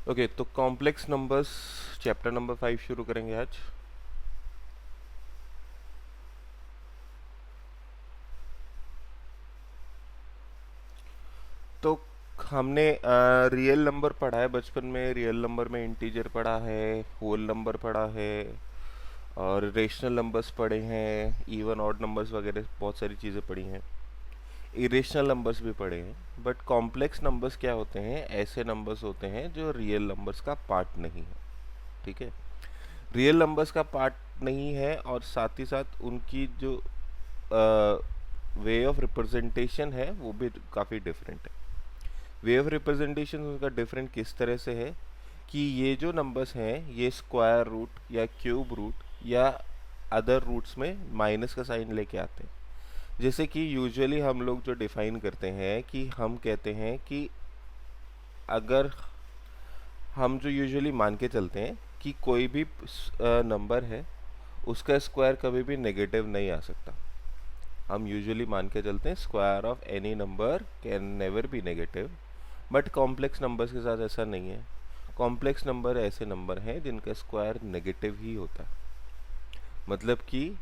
Okay, तो complex numbers chapter number 5 शुरू करेंगे आज। तो हमने रियल नंबर पढ़ा है बचपन में। रियल नंबर में इंटीजर पढ़ा है, होल नंबर पढ़ा है, और रेशनल नंबर्स पढ़े हैं, इवन ऑड नंबर्स वगैरह बहुत सारी चीज़ें पढ़ी हैं। इरेशनल नंबर्स भी पढ़े हैं। बट कॉम्प्लेक्स नंबर्स क्या होते हैं? ऐसे नंबर्स होते हैं जो रियल नंबर्स का पार्ट नहीं है। ठीक है, रियल नंबर्स का पार्ट नहीं है, और साथ ही साथ उनकी जो वे ऑफ रिप्रेजेंटेशन है वो भी काफ़ी डिफरेंट है। वे ऑफ रिप्रेजेंटेशन उनका डिफरेंट किस तरह से है कि ये जो नंबर्स हैं ये स्क्वायर रूट या क्यूब रूट या अदर रूट्स में माइनस का साइन लेके आते हैं। जैसे कि यूजुअली हम लोग जो डिफाइन करते हैं कि हम कहते हैं कि अगर हम जो यूजुअली मान के चलते हैं कि कोई भी नंबर है उसका स्क्वायर कभी भी नेगेटिव नहीं आ सकता। हम यूजुअली मान के चलते हैं square of any number can never be negative. But complex numbers के साथ ऐसा नहीं है। कॉम्प्लेक्स नंबर ऐसे नंबर हैं जिनका स्क्वायर नेगेटिव ही होता है। मतलब कि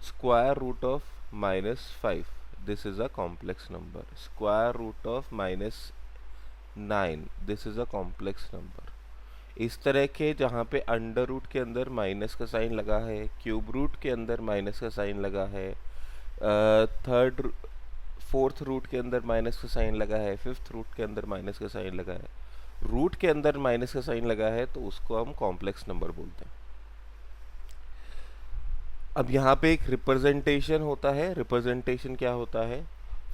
square root of -5, this is a complex number. Square root of -9, this is a complex number. इस तरह के जहाँ पे अंडर रूट के अंदर माइनस का साइन लगा है, क्यूब रूट के अंदर माइनस का साइन लगा है, थर्ड फोर्थ रूट के अंदर माइनस का साइन लगा है, फिफ्थ रूट के अंदर माइनस का साइन लगा है, रूट के अंदर माइनस का साइन लगा है, तो उसको हम कॉम्प्लेक्स नंबर बोलते हैं। अब यहाँ पे एक रिप्रेजेंटेशन होता है। रिप्रेजेंटेशन क्या होता है?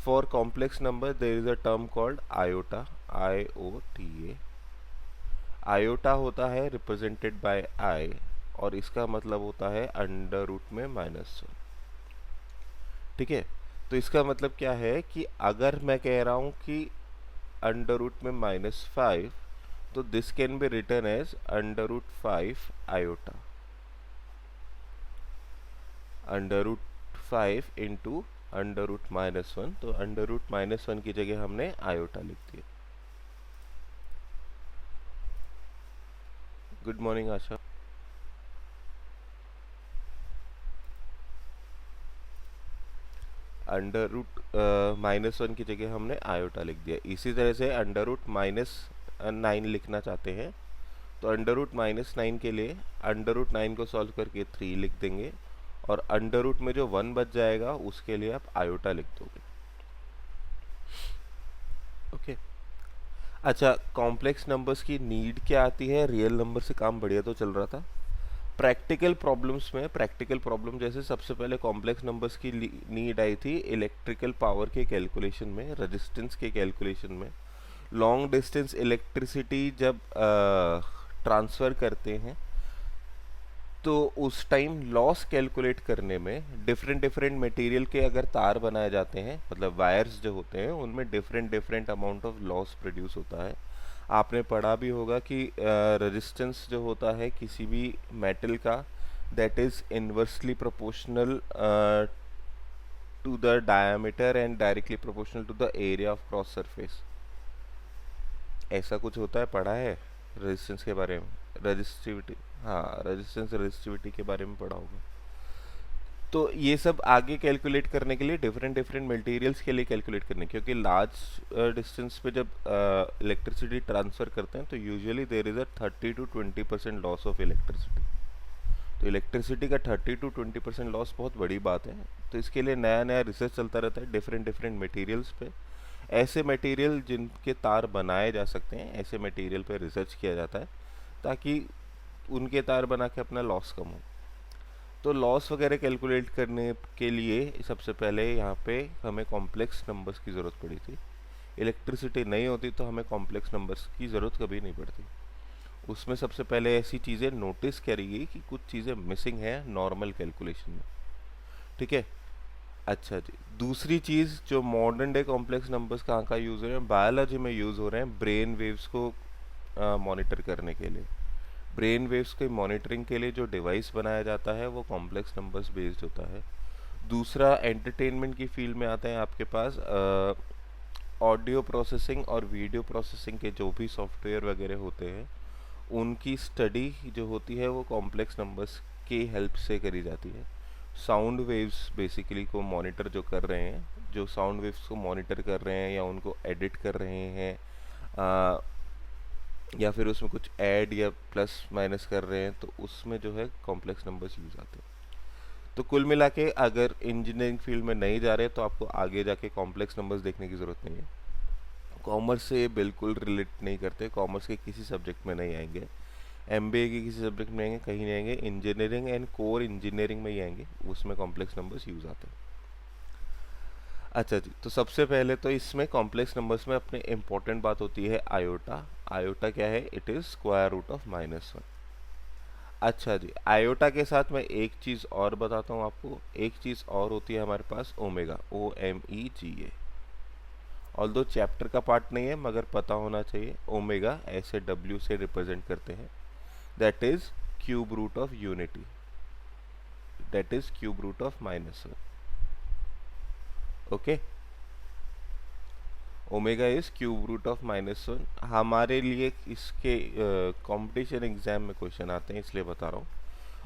For complex number there is a term called iota, IOTA। Iota होता है रिप्रेजेंटेड बाय आई, और इसका मतलब होता है अंडर रूट में -1। ठीक है, तो इसका मतलब क्या है कि अगर मैं कह रहा हूँ कि अंडर रूट में -5, तो this can be written as under root 5 iota. Under root 5 into under root -1, तो अंडर रूट -1 की जगह हमने आयोटा लिख दिया। गुड मॉर्निंग आशा। अंडर रूट -1 की जगह हमने आयोटा लिख दिया। इसी तरह से अंडर रूट -9 लिखना चाहते हैं, तो अंडर रूट -9 के लिए अंडर रूट 9 को सॉल्व करके 3 लिख देंगे, और अंडर रूट में जो 1 बच जाएगा उसके लिए आप आयोटा लिख दोगे। ओके, अच्छा, कॉम्प्लेक्स नंबर्स की नीड क्या आती है? रियल नंबर से काम बढ़िया तो चल रहा था। प्रैक्टिकल प्रॉब्लम्स में, प्रैक्टिकल प्रॉब्लम जैसे सबसे पहले कॉम्प्लेक्स नंबर्स की नीड आई थी इलेक्ट्रिकल पावर के कैलकुलेशन में, रेजिस्टेंस के कैलकुलेशन में। लॉन्ग डिस्टेंस इलेक्ट्रिसिटी जब ट्रांसफ़र करते हैं तो उस टाइम लॉस कैलकुलेट करने में डिफरेंट डिफरेंट मटेरियल के अगर तार बनाए जाते हैं, मतलब वायर्स जो होते हैं, उनमें different different amount of loss produce होता है। आपने पढ़ा भी होगा कि रेजिस्टेंस जो होता है किसी भी मेटल का, that is inversely proportional to the diameter and directly proportional to the area of cross surface. ऐसा कुछ होता है, पढ़ा है रेजिस्टेंस के बारे में? रजिस्टिविटी, हाँ, रेजिस्टेंस रजिस्टिविटी के बारे में पढ़ा होगा। तो ये सब आगे कैलकुलेट करने के लिए डिफरेंट डिफरेंट मटेरियल्स के लिए कैलकुलेट करने, क्योंकि लार्ज डिस्टेंस पे जब इलेक्ट्रिसिटी ट्रांसफ़र करते हैं तो usually there is a 30 to 20% loss of electricity. तो इलेक्ट्रिसिटी का 30 to 20% लॉस बहुत बड़ी बात है। तो इसके लिए नया नया रिसर्च चलता रहता है डिफरेंट डिफरेंट मटेरियल्स पे। ऐसे मटेरियल जिनके तार बनाए जा सकते हैं, ऐसे मटेरियल पे रिसर्च किया जाता है ताकि उनके तार बना के अपना लॉस कम हो। तो लॉस वगैरह कैलकुलेट करने के लिए सबसे पहले यहाँ पे हमें कॉम्प्लेक्स नंबर्स की ज़रूरत पड़ी थी। इलेक्ट्रिसिटी नहीं होती तो हमें कॉम्प्लेक्स नंबर्स की ज़रूरत कभी नहीं पड़ती। उसमें सबसे पहले ऐसी चीज़ें नोटिस करी गई कि कुछ चीज़ें मिसिंग हैं नॉर्मल कैलकुलेशन में। ठीक है, अच्छा जी। दूसरी चीज़ जो मॉडर्न डे कॉम्प्लेक्स नंबर्स कहाँ का यूज़ हो रहे हैं? बायोलॉजी में यूज़ हो रहे हैं, ब्रेन वेव्स को मॉनिटर करने के लिए। ब्रेन वेव्स के मॉनिटरिंग के लिए जो डिवाइस बनाया जाता है वो कॉम्प्लेक्स नंबर्स बेस्ड होता है। दूसरा, एंटरटेनमेंट की फील्ड में आते हैं आपके पास ऑडियो प्रोसेसिंग और वीडियो प्रोसेसिंग के जो भी सॉफ्टवेयर वगैरह होते हैं उनकी स्टडी जो होती है वो कॉम्प्लेक्स नंबर्स की हेल्प से करी जाती है। साउंड वेव्स बेसिकली को मॉनिटर जो कर रहे हैं, जो साउंड वेव्स को मॉनिटर कर रहे हैं या उनको एडिट कर रहे हैं, या फिर उसमें कुछ ऐड या प्लस माइनस कर रहे हैं, तो उसमें जो है कॉम्प्लेक्स नंबर्स यूज आते हैं। तो कुल मिला के अगर इंजीनियरिंग फील्ड में नहीं जा रहे तो आपको आगे जाके कॉम्प्लेक्स नंबर्स देखने की ज़रूरत नहीं है। कॉमर्स से ये बिल्कुल रिलेट नहीं करते, कॉमर्स के किसी सब्जेक्ट में नहीं आएंगे, एमबीए के किसी सब्जेक्ट में आएंगे, कहीं नहीं आएंगे, इंजीनियरिंग एंड कोर इंजीनियरिंग में ही आएंगे, उसमें कॉम्प्लेक्स नंबर्स यूज आते हैं। अच्छा जी, तो सबसे पहले तो इसमें कॉम्प्लेक्स नंबर्स में अपने इंपॉर्टेंट बात होती है आयोटा। आयोटा क्या है? It is square root of -1। अच्छा जी, आयोटा के साथ मैं एक चीज़ और बताता हूँ आपको, एक चीज़ और होती है हमारे पास ओमेगा, OMEGA। ऑल्दो चैप्टर का पार्ट नहीं है मगर पता होना चाहिए। ओमेगा ऐसे W से रिप्रेजेंट करते हैं, that is cube root of unity, that is cube root of -1। Okay, omega is cube root of -1। हमारे लिए इसके कंपटीशन एग्जाम में क्वेश्चन आते हैं इसलिए बता रहा हूँ।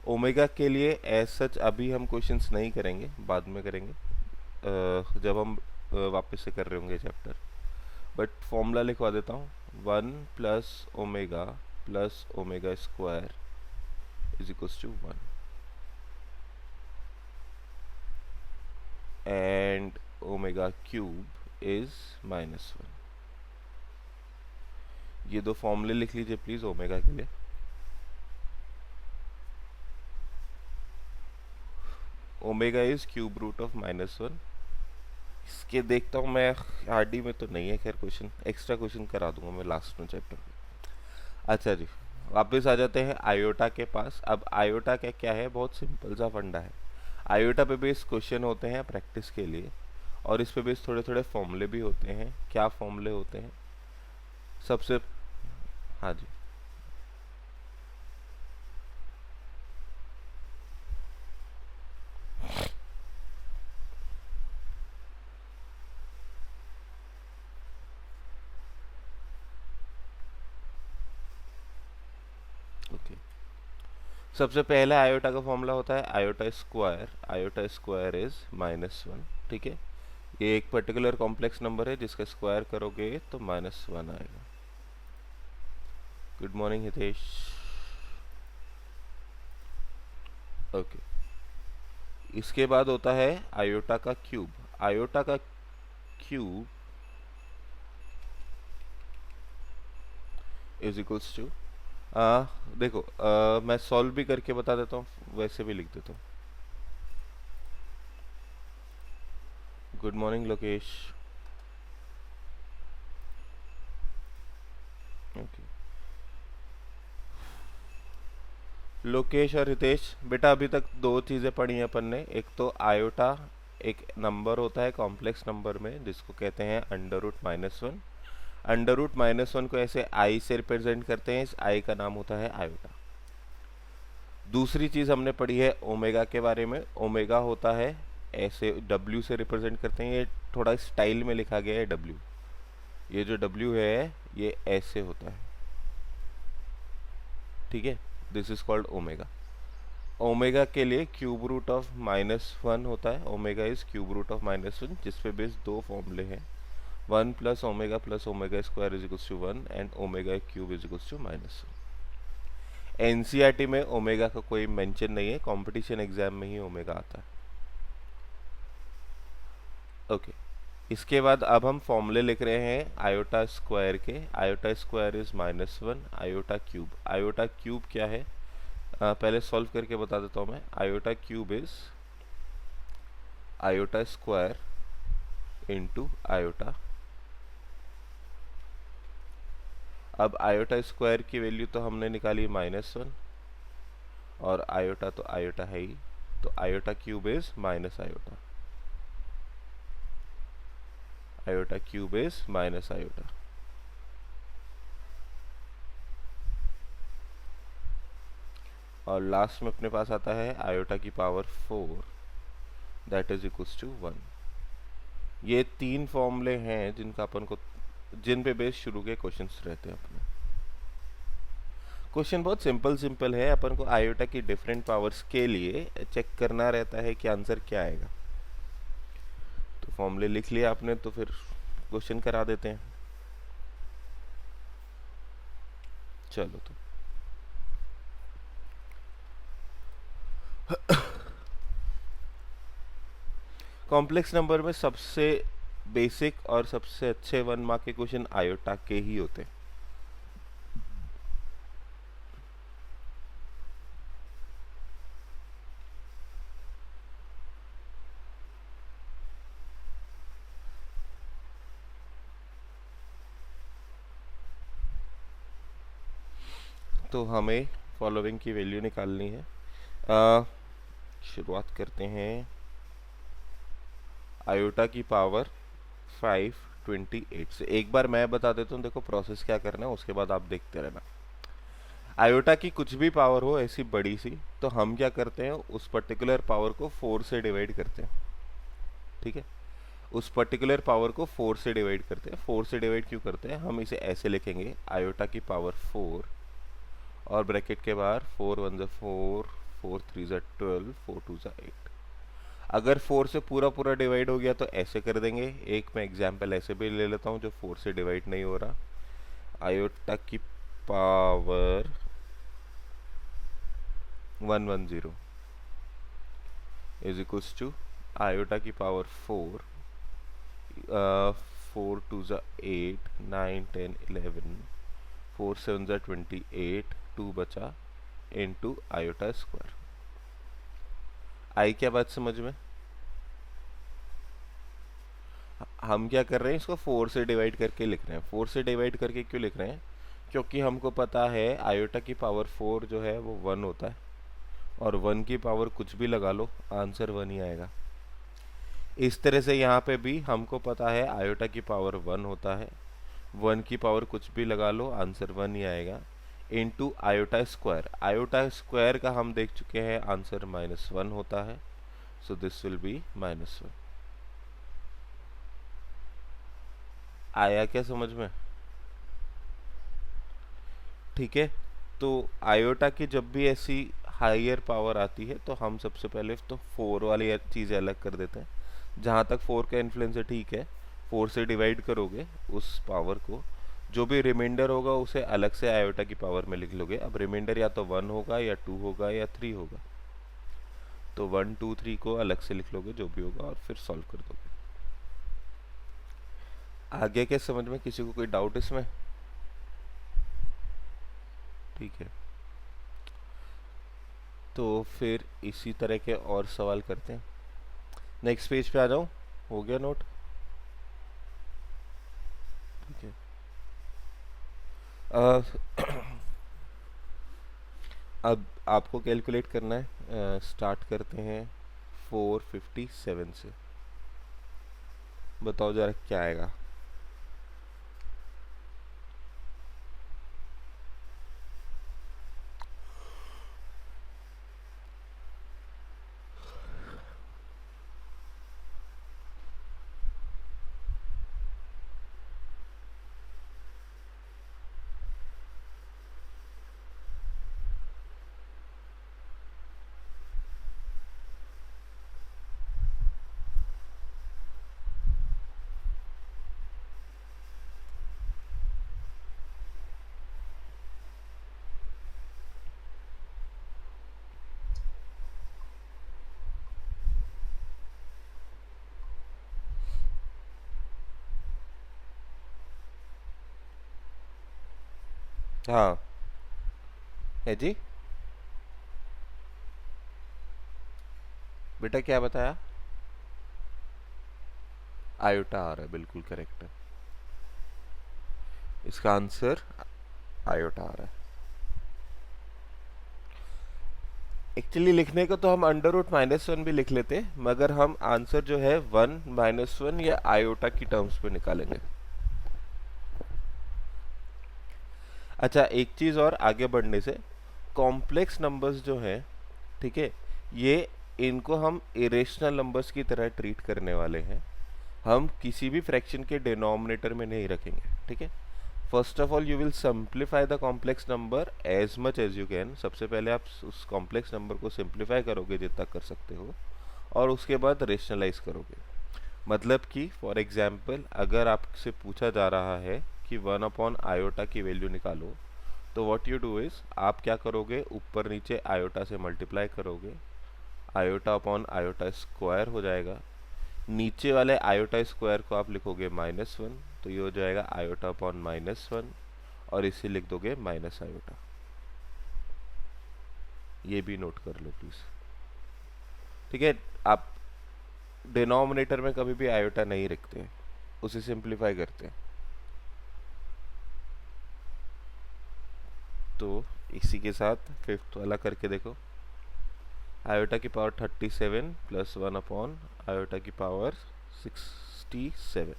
ओमेगा के लिए एज सच अभी हम क्वेश्चंस नहीं करेंगे, बाद में करेंगे जब हम वापस से कर रहे होंगे चैप्टर। बट फॉर्मूला लिखवा देता हूँ, 1 plus omega square is equals to 1 and omega cube is -1। ये दो फॉर्मूले लिख लीजिए प्लीज ओमेगा के लिए। Omega is cube root of -1। इसके देखता हूँ मैं, आरडी में तो नहीं है खैर क्वेश्चन, एक्स्ट्रा क्वेश्चन करा दूंगा मैं लास्ट में चैप्टर में। अच्छा जी, वापस आ जाते हैं आयोटा के पास। अब आयोटा क्या क्या है? बहुत सिंपल सा फंडा है। आयोटा पे बेस क्वेश्चन होते हैं प्रैक्टिस के लिए, और इस पे बेस थोड़े थोड़े फॉर्मूले भी होते हैं। क्या फॉर्मूले होते हैं? सबसे, हाँ जी, ओके। सबसे पहले आयोटा का फॉर्मूला होता है iota square. Iota square is -1, ठीक है। ये एक पर्टिकुलर कॉम्प्लेक्स नंबर है जिसका स्क्वायर करोगे तो -1 आएगा। Good morning Hitesh. ओके, इसके बाद होता है आयोटा का क्यूब। आयोटा का क्यूब इज इक्वल्स टू, देखो मैं सॉल्व भी करके बता देता हूँ, वैसे भी लिख देता हूँ। Good morning Lokesh. Okay, Lokesh और हितेश बेटा अभी तक दो चीज़ें पढ़ी हैं अपन ने। एक तो आयोटा एक नंबर होता है कॉम्प्लेक्स नंबर में जिसको कहते हैं √-1। √-1 को ऐसे आई से रिप्रेजेंट करते हैं, इस आई का नाम होता है आयोटा। दूसरी चीज़ हमने पढ़ी है ओमेगा के बारे में। ओमेगा होता है ऐसे W से रिप्रेजेंट करते हैं, ये थोड़ा स्टाइल में लिखा गया है W। ये जो W है ये ऐसे होता है, ठीक है, this is called omega. Omega के लिए क्यूब रूट ऑफ -1 होता है। Omega is cube root of -1, जिसपे बेस दो फॉर्मूले हैं, 1 plus omega square is equals to 1 and omega cube is equals to -1। NCERT में ओमेगा का कोई मेंशन नहीं है, कंपटीशन एग्जाम में ही ओमेगा आता है। ओके, इसके बाद अब हम फॉर्मूले लिख रहे हैं आयोटा स्क्वायर के। Iota square is -1, iota cube. Iota cube क्या है? पहले सॉल्व करके बता देता हूँ मैं। Iota cube is iota square into iota. अब आयोटा स्क्वायर की वैल्यू तो हमने निकाली -1, और आयोटा तो आयोटा है ही, तो iota cube is minus iota. Iota cube is minus iota. और लास्ट में अपने पास आता है आयोटा की power 4, that is equals to 1। ये 3 फॉर्मूले हैं जिनका अपन को, जिन पे बेस शुरू के क्वेश्चंस रहते हैं अपने। क्वेश्चन बहुत सिंपल है, अपन को आयोटा की डिफरेंट पावर्स के लिए चेक करना रहता है कि आंसर क्या आएगा। तो फॉर्मूले लिख लिया आपने, तो फिर क्वेश्चन करा देते हैं। चलो तो कॉम्प्लेक्स नंबर में सबसे बेसिक और सबसे अच्छे 1 मार्क के क्वेश्चन आयोटा के ही होते हैं। तो हमें फॉलोइंग की वैल्यू निकालनी है। शुरुआत करते हैं आयोटा की पावर 528 से। एक बार मैं बता देता हूँ, देखो प्रोसेस क्या करना है, उसके बाद आप देखते रहना। आयोटा की कुछ भी पावर हो ऐसी बड़ी सी, तो हम क्या करते हैं, उस पर्टिकुलर पावर को 4 से डिवाइड करते हैं। ठीक है, उस पर्टिकुलर पावर को 4 से डिवाइड करते हैं। 4 से डिवाइड क्यों करते हैं, हम इसे ऐसे लिखेंगे, आयोटा की पावर 4 और ब्रैकेट के बाहर 4 1 4, 4 3 12, 4 2 8। अगर 4 से पूरा डिवाइड हो गया तो ऐसे कर देंगे। एक मैं एग्जाम्पल ऐसे भी ले लेता हूँ जो 4 से डिवाइड नहीं हो रहा। आयोटा की power 110 is equals to iota की पावर 4, 4 2 8, 9 10 11, 4 7 28, 2 बचा इनटू आयोटा स्क्वायर। आई क्या बात समझ में? हम क्या कर रहे हैं, इसको 4 से डिवाइड करके लिख रहे हैं। 4 से डिवाइड करके क्यों लिख रहे हैं, क्योंकि हमको पता है आयोटा की पावर 4 जो है वो 1 होता है, और 1 की पावर कुछ भी लगा लो आंसर 1 ही आएगा। इस तरह से यहाँ पे भी हमको पता है आयोटा की पावर 1 होता है, 1 की पावर कुछ भी लगा लो आंसर 1 ही आएगा, into iota square. Iota square का हम देख चुके हैं आंसर -1 होता है, सो दिस विल बी -1। आया क्या समझ में? ठीक है, तो आयोटा की जब भी ऐसी हायर पावर आती है तो हम सबसे पहले तो 4 वाली चीज़ें अलग कर देते हैं। जहाँ तक 4 का इन्फ्लुएंस है ठीक है, 4 से डिवाइड करोगे उस पावर को, जो भी रिमाइंडर होगा उसे अलग से आयोटा की पावर में लिख लोगे। अब रिमाइंडर या तो 1 होगा या 2 होगा या 3 होगा, तो 1 2 3 को अलग से लिख लोगे जो भी होगा, और फिर सॉल्व कर दोगे। आगे क्या समझ में, किसी को कोई डाउट इसमें? ठीक है, तो फिर इसी तरह के और सवाल करते हैं। नेक्स्ट पेज पे आ जाऊं, हो गया नोट? ठीक है, अब आपको कैलकुलेट करना है। स्टार्ट करते हैं 457 से। बताओ जरा क्या आएगा। हाँ है जी, बेटा क्या बताया? आयोटा आ रहा है, बिल्कुल करेक्ट है। इसका आंसर आयोटा आ रहा है। एक्चुअली लिखने को तो हम √-1 भी लिख लेते, मगर हम आंसर जो है 1 -1 या आयोटा की टर्म्स पे निकालेंगे। अच्छा, एक चीज़ और आगे बढ़ने से, कॉम्प्लेक्स नंबर्स जो हैं, ठीक है, ये इनको हम इरेशनल नंबर्स की तरह ट्रीट करने वाले हैं। हम किसी भी फ्रैक्शन के डिनोमिनेटर में नहीं रखेंगे, ठीक है। First of all you will simplify the complex number as much as you can. सबसे पहले आप उस कॉम्प्लेक्स नंबर को सिंप्लीफाई करोगे जितना कर सकते हो, और उसके बाद रेशनलाइज करोगे। मतलब कि फॉर एग्जाम्पल अगर आपसे पूछा जा रहा है कि 1/आयोटा की वैल्यू निकालो, तो व्हाट यू डू इज, आप क्या करोगे, ऊपर नीचे आयोटा से मल्टीप्लाई करोगे, आयोटा अपॉन आयोटा स्क्वायर हो जाएगा। नीचे वाले आयोटा स्क्वायर को आप लिखोगे -1, तो ये हो जाएगा आयोटा अपॉन -1, और इसे लिख दोगे माइनस आयोटा। ये भी नोट कर लो प्लीज, ठीक है। आप डिनोमिनेटर में कभी भी आयोटा नहीं रखते, उसे सिंप्लीफाई करते हैं। तो इसी के साथ फिफ्थ वाला करके देखो, आयोटा की पावर 37 प्लस 1 आयोटा की पावर 67।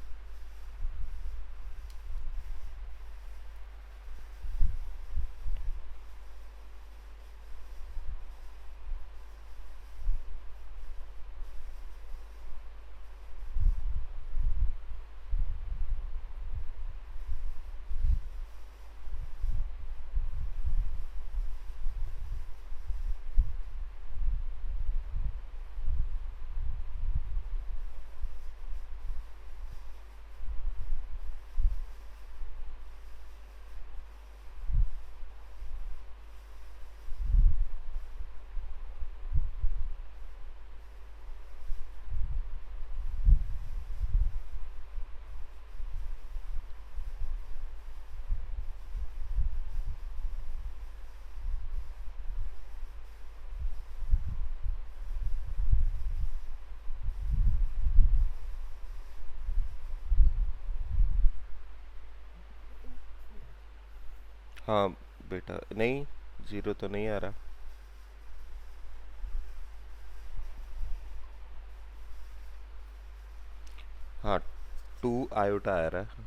हाँ बेटा, नहीं जीरो तो नहीं आ रहा। हाँ 2 आयोटा आ रहा है।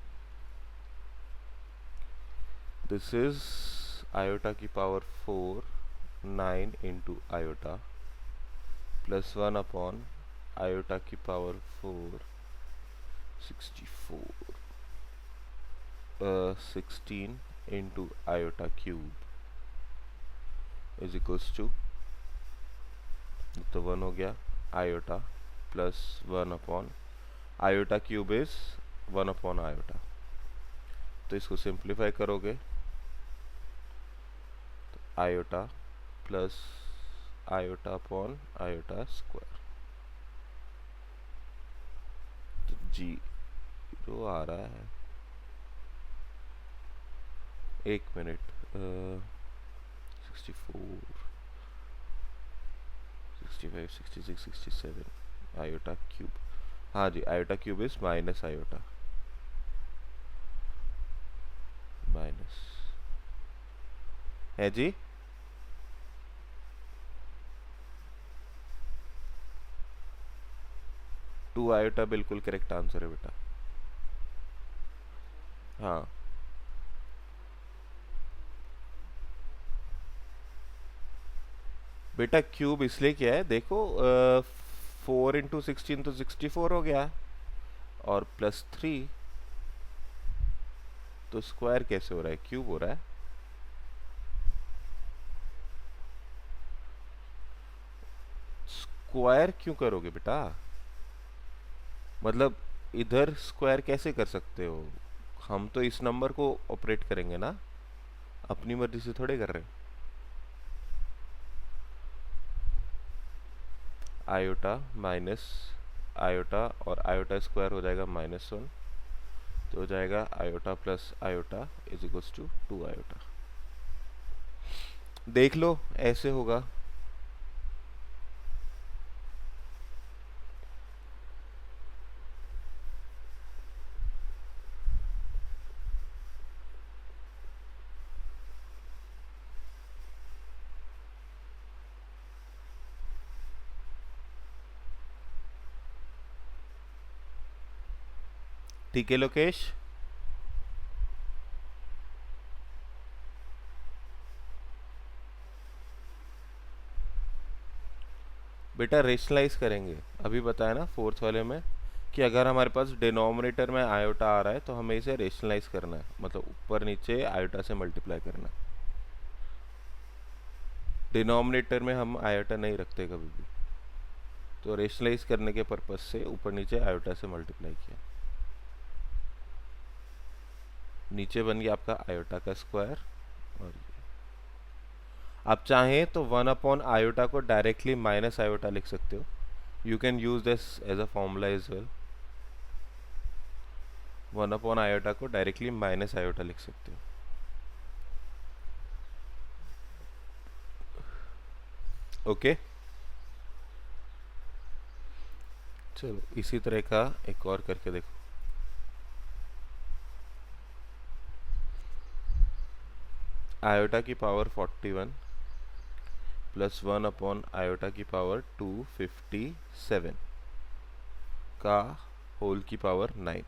दिस इज आयोटा की power 4 9 into iota plus 1 iota की power 4 64 16 into iota cube is equals to, तो 1 हो गया iota plus 1 iota cube is 1 iota. तो इसको सिंप्लीफाई करोगे, तो iota plus iota upon iota square, तो जीरो आ रहा है। एक मिनट, 64 65 66 67 आयोटा क्यूब, हाँ जी iota cube is minus iota, minus है जी। 2 आयोटा बिल्कुल करेक्ट आंसर है बेटा। हाँ बेटा क्यूब इसलिए क्या है, देखो 4 इंटू 16 तो 64 हो गया, और प्लस 3, तो स्क्वायर कैसे हो रहा है, क्यूब हो रहा है। स्क्वायर क्यों करोगे बेटा, मतलब इधर स्क्वायर कैसे कर सकते हो, हम तो इस नंबर को ऑपरेट करेंगे ना, अपनी मर्जी से थोड़े कर रहे हैं। आयोटा माइनस आयोटा और आयोटा स्क्वायर हो जाएगा -1, तो हो जाएगा iota plus iota is equals to 2 iota. देख लो ऐसे होगा। ठीक है लोकेश। बेटा रेशनलाइज करेंगे, अभी बताया ना फोर्थ वाले में कि अगर हमारे पास डिनोमिनेटर में आयोटा आ रहा है तो हमें इसे रेशनलाइज करना है, मतलब ऊपर नीचे आयोटा से मल्टीप्लाई करना है। डिनोमिनेटर में हम आयोटा नहीं रखते कभी भी, तो रेशनलाइज करने के पर्पज से ऊपर नीचे आयोटा से मल्टीप्लाई किया। नीचे बन गया आपका आयोटा का स्क्वायर। और ये आप चाहें तो 1/आयोटा को डायरेक्टली माइनस आयोटा लिख सकते हो। You can use this as a formula as well. 1/आयोटा को डायरेक्टली माइनस आयोटा लिख सकते हो। ओके, चलो इसी तरह का एक और करके देखो। आयोटा की पावर 41 प्लस 1/आयोटा की पावर 257 का होल की पावर 9।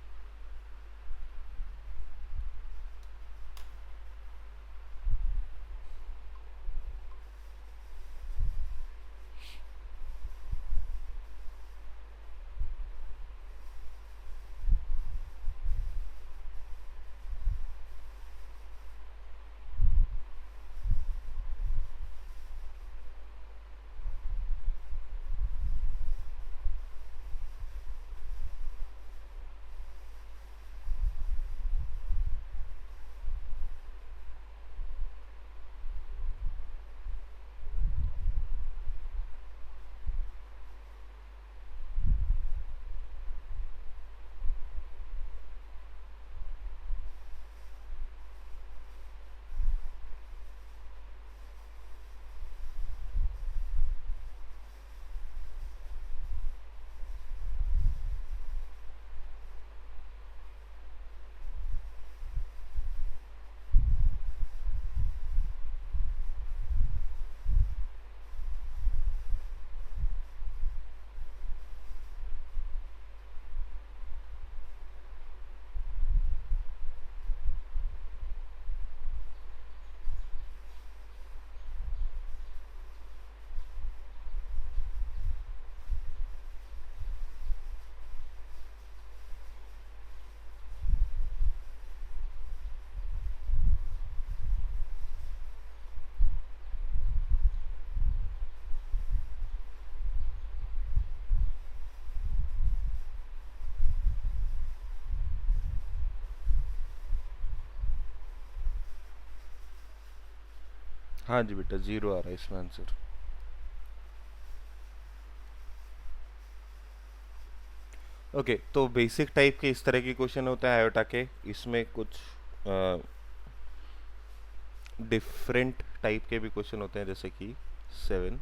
हाँ जी बेटा, 0 आ रहा है इसमें आंसर। ओके, तो बेसिक टाइप के इस तरह के क्वेश्चन होते हैं आयोटा के। इसमें कुछ डिफरेंट टाइप के भी क्वेश्चन होते हैं, जैसे कि 7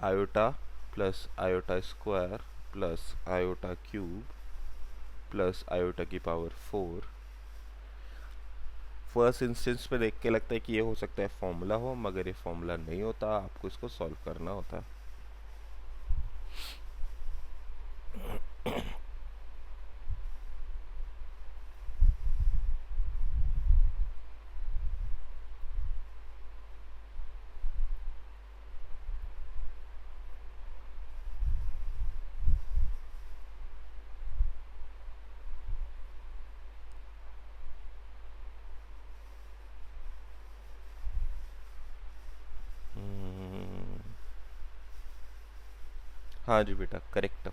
iota plus iota square plus iota cube plus iota की पावर 4। फर्स्ट इंस्टेंस पे देख के लगता है कि ये हो सकता है फॉर्मूला हो, मगर ये फॉर्मूला नहीं होता, आपको इसको सॉल्व करना होता है। हाँ जी बेटा, correct.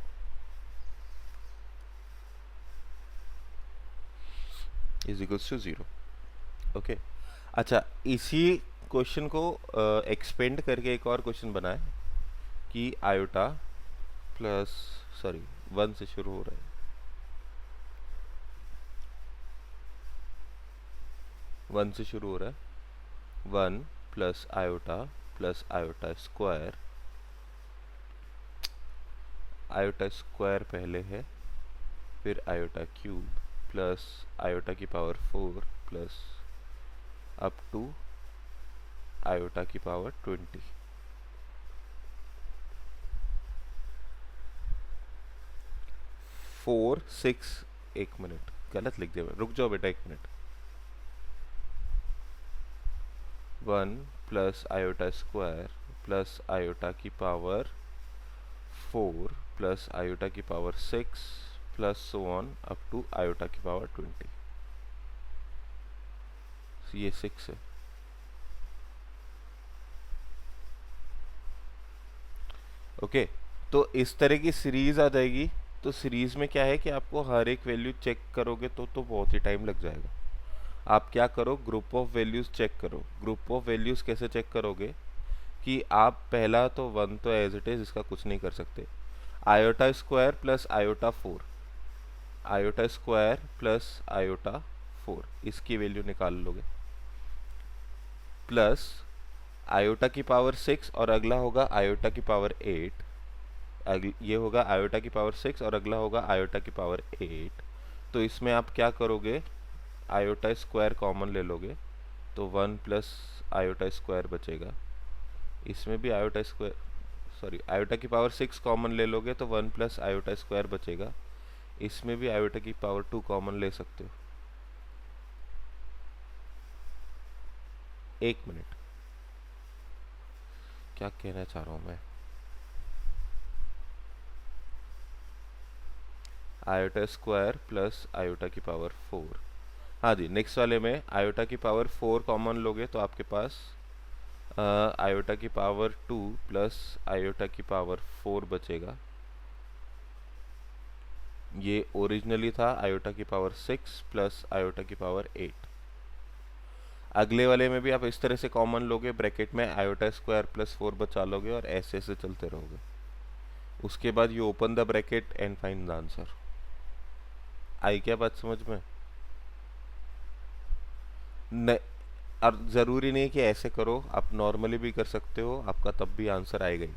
Is equals to 0। Okay, अच्छा, इसी क्वेश्चन को एक्सपेंड करके एक और क्वेश्चन बनाए कि आयोटा प्लस, सॉरी 1 से शुरू हो रहा है, 1 से शुरू हो रहा है। 1 plus iota square, iota square पहले है, फिर आयोटा क्यूब प्लस आयोटा की power 4 plus up to iota की पावर 20। 4 6, एक मिनट गलत लिख दिया, रुक जाओ बेटा एक minute. 1 plus iota square plus iota की पावर 4 प्लस आयोटा की power 6 plus so on up to iota की पावर 20। ये 6 है। ओके, तो इस तरह की सीरीज आ जाएगी। तो सीरीज में क्या है कि आपको हर एक वैल्यू चेक करोगे तो बहुत ही टाइम लग जाएगा। आप क्या करो, ग्रुप ऑफ वैल्यूज चेक करो। ग्रुप ऑफ वैल्यूज कैसे चेक करोगे कि आप पहला तो 1 तो एज इट इज, इसका कुछ नहीं कर सकते। Iota square plus iota 4, iota square plus iota 4, इसकी वैल्यू निकाल लोगे। प्लस आयोटा की पावर 6 और अगला होगा आयोटा की पावर 8। ये होगा आयोटा की पावर 6 और अगला होगा आयोटा की पावर 8। तो इसमें आप क्या करोगे, आयोटा स्क्वायर कॉमन ले लोगे तो 1 प्लस आयोटा स्क्वायर बचेगा। इसमें भी आयोटा स्क्वायर, सॉरी, आयोटा की पावर 6 कॉमन ले लोगे तो 1 प्लस आयोटा स्क्वायर बचेगा। इसमें भी आयोटा की पावर 2 कॉमन ले सकते हो। एक मिनट, क्या कहना चाह रहा हूँ मैं। आयोटा स्क्वायर प्लस आयोटा की पावर 4। हाँ जी, नेक्स्ट वाले में आयोटा की पावर 4 कॉमन लोगे तो आपके पास आयोटा की पावर 2 प्लस आयोटा की पावर 4 बचेगा। ये ओरिजिनली था आयोटा की पावर 6 प्लस आयोटा की पावर 8। अगले वाले में भी आप इस तरह से कॉमन लोगे, ब्रैकेट में आयोटा स्क्वायर प्लस 4 बचा लोगे और ऐसे ऐसे चलते रहोगे। उसके बाद you open the bracket and find the answer. आई क्या बात समझ में? न, और ज़रूरी नहीं कि ऐसे करो, आप नॉर्मली भी कर सकते हो, आपका तब भी आंसर आएगा ही।